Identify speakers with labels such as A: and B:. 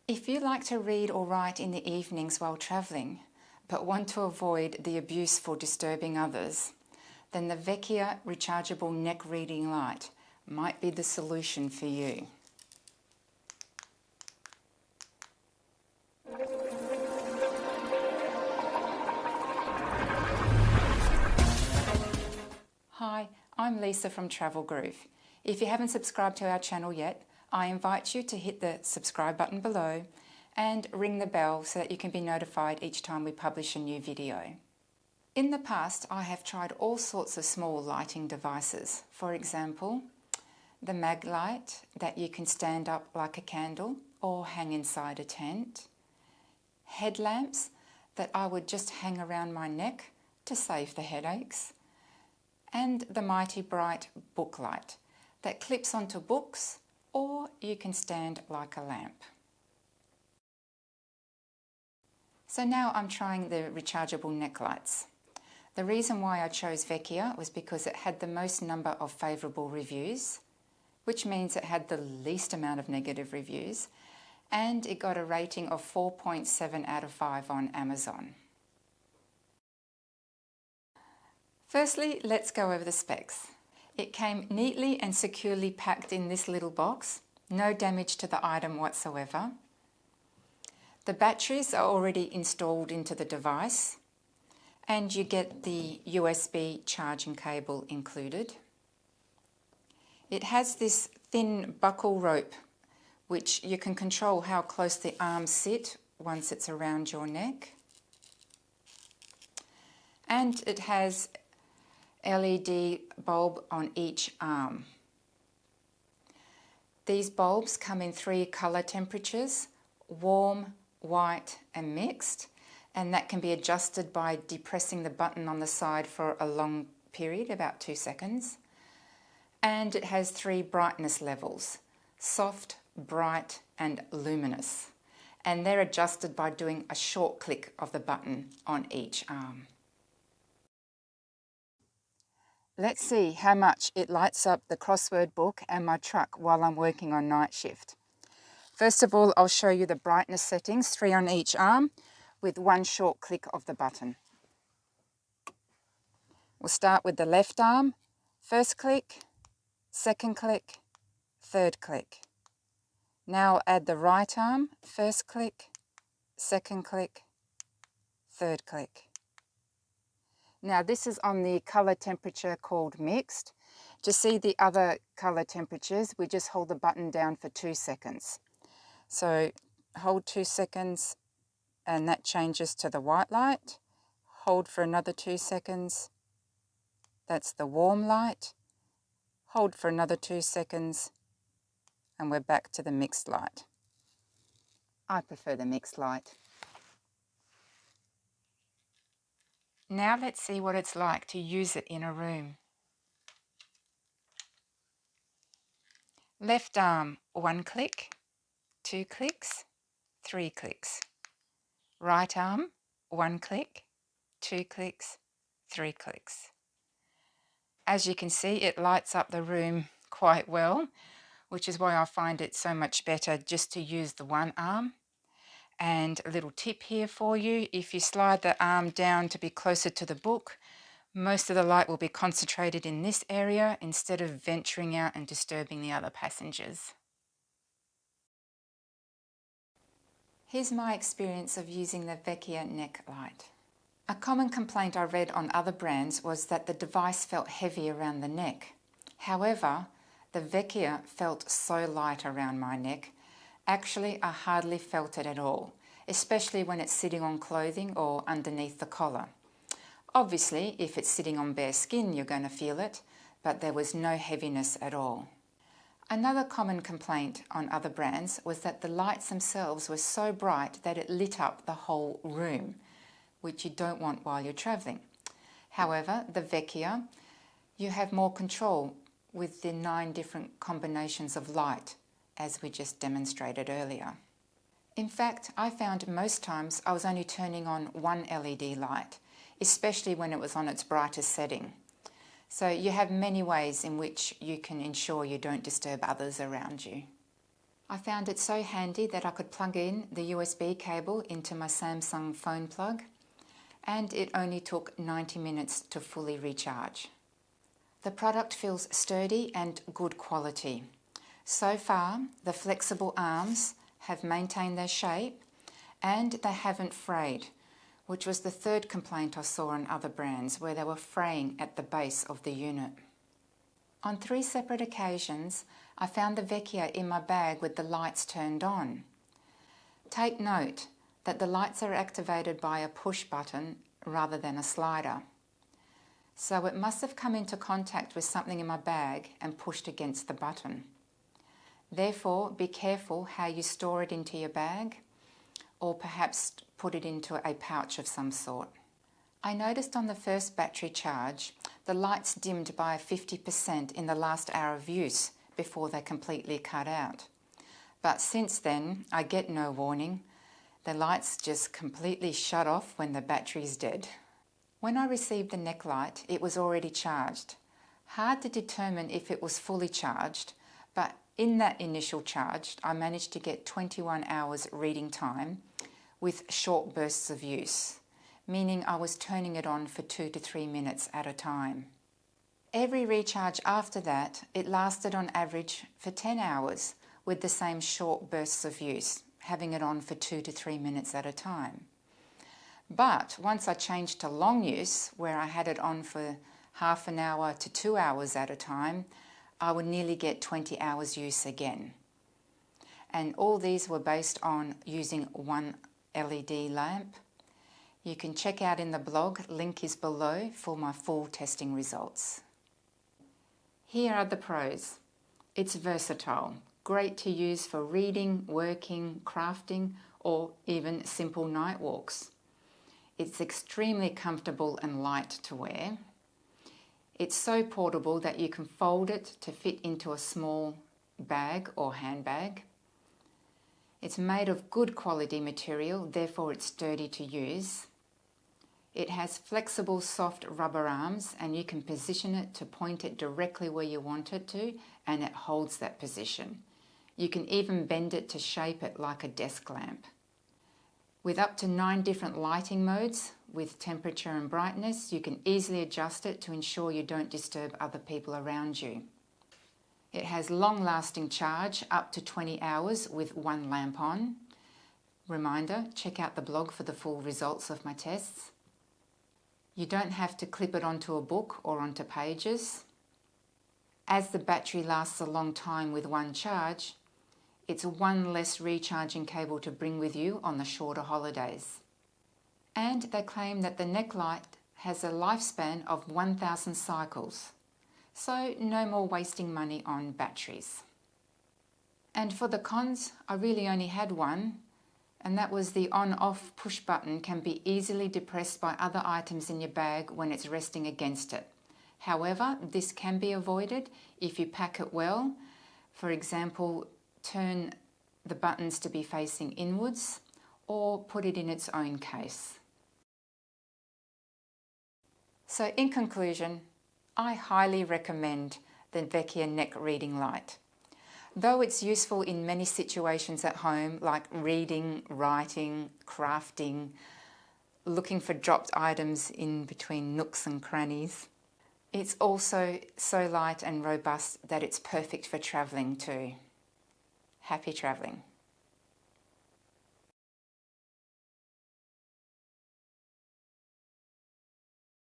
A: If you like to read or write in the evenings while travelling, but want to avoid the abuse for disturbing others, then the Vekkia rechargeable neck reading light might be the solution for you. Hi, I'm Lisa from Travel Groove. If you haven't subscribed to our channel yet, I invite you to hit the subscribe button below and ring the bell so that you can be notified each time we publish a new video. In the past, I have tried all sorts of small lighting devices. For example, the mag light that you can stand up like a candle or hang inside a tent, headlamps that I would just hang around my neck to save the headaches, and the mighty bright book light that clips onto books, or you can stand like a lamp. So now I'm trying the rechargeable neck lights. The reason why I chose Vekkia was because it had the most number of favourable reviews, which means it had the least amount of negative reviews, and it got a rating of 4.7 out of 5 on Amazon. Firstly, let's go over the specs. It came neatly and securely packed in this little box, no damage to the item whatsoever. The batteries are already installed into the device, and you get the USB charging cable included. It has this thin buckle rope, which you can control how close the arms sit once it's around your neck. And it has LED bulb on each arm. These bulbs come in 3 colour temperatures: warm, white and mixed, and that can be adjusted by depressing the button on the side for a long period, about 2 seconds. And it has 3 brightness levels: soft, bright and luminous, and they're adjusted by doing a short click of the button on each arm. Let's see how much it lights up the crossword book and my truck while I'm working on night shift. First of all, I'll show you the brightness settings, 3 on each arm, with 1 short click of the button. We'll start with the left arm. First click, second click, third click. Now I'll add the right arm. First click, second click, third click. Now this is on the colour temperature called mixed. To see the other colour temperatures, we just hold the button down for 2 seconds. So hold 2 seconds and that changes to the white light. Hold for another 2 seconds. That's the warm light. Hold for another 2 seconds and we're back to the mixed light. I prefer the mixed light. Now let's see what it's like to use it in a room. Left arm, 1 click, 2 clicks, 3 clicks. Right arm, 1 click, 2 clicks, 3 clicks. As you can see, it lights up the room quite well, which is why I find it so much better just to use the one arm. And a little tip here for you: if you slide the arm down to be closer to the book, most of the light will be concentrated in this area instead of venturing out and disturbing the other passengers. Here's my experience of using the Vekkia neck light. A common complaint I read on other brands was that the device felt heavy around the neck. However, the Vekkia felt so light around my neck. Actually, I hardly felt it at all, especially when it's sitting on clothing or underneath the collar. Obviously, if it's sitting on bare skin, you're going to feel it, but there was no heaviness at all. Another common complaint on other brands was that the lights themselves were so bright that it lit up the whole room, which you don't want while you're travelling. However, the Vekkia, you have more control with the 9 different combinations of light, as we just demonstrated earlier. In fact, I found most times I was only turning on 1 LED light, especially when it was on its brightest setting. So you have many ways in which you can ensure you don't disturb others around you. I found it so handy that I could plug in the USB cable into my Samsung phone plug, and it only took 90 minutes to fully recharge. The product feels sturdy and good quality. So far, the flexible arms have maintained their shape and they haven't frayed, which was the third complaint I saw on other brands, where they were fraying at the base of the unit. On 3 separate occasions, I found the Vekkia in my bag with the lights turned on. Take note that the lights are activated by a push button rather than a slider. So it must have come into contact with something in my bag and pushed against the button. Therefore, be careful how you store it into your bag, or perhaps put it into a pouch of some sort. I noticed on the first battery charge, the lights dimmed by 50% in the last hour of use before they completely cut out. But since then, I get no warning. The lights just completely shut off when the battery's dead. When I received the neck light, it was already charged. Hard to determine if it was fully charged, but in that initial charge, I managed to get 21 hours reading time with short bursts of use, meaning I was turning it on for 2 to 3 minutes at a time. Every recharge after that, it lasted on average for 10 hours with the same short bursts of use, having it on for 2 to 3 minutes at a time. But once I changed to long use, where I had it on for half an hour to 2 hours at a time, I would nearly get 20 hours use again. And all these were based on using one LED lamp. You can check out in the blog, link is below for my full testing results. Here are the pros. It's versatile, great to use for reading, working, crafting, or even simple night walks. It's extremely comfortable and light to wear. It's so portable that you can fold it to fit into a small bag or handbag. It's made of good quality material, therefore it's sturdy to use. It has flexible soft rubber arms and you can position it to point it directly where you want it to, and it holds that position. You can even bend it to shape it like a desk lamp. With up to 9 different lighting modes with temperature and brightness, you can easily adjust it to ensure you don't disturb other people around you. It has long-lasting charge, up to 20 hours with one lamp on. Reminder, check out the blog for the full results of my tests. You don't have to clip it onto a book or onto pages. As the battery lasts a long time with one charge, it's one less recharging cable to bring with you on the shorter holidays. And they claim that the neck light has a lifespan of 1,000 cycles, so no more wasting money on batteries. And for the cons, I really only had one, and that was the on-off push button can be easily depressed by other items in your bag when it's resting against it. However, this can be avoided if you pack it well. For example, turn the buttons to be facing inwards or put it in its own case. So in conclusion, I highly recommend the Vekkia neck reading light. Though it's useful in many situations at home, like reading, writing, crafting, looking for dropped items in between nooks and crannies, it's also so light and robust that it's perfect for travelling too. Happy travelling.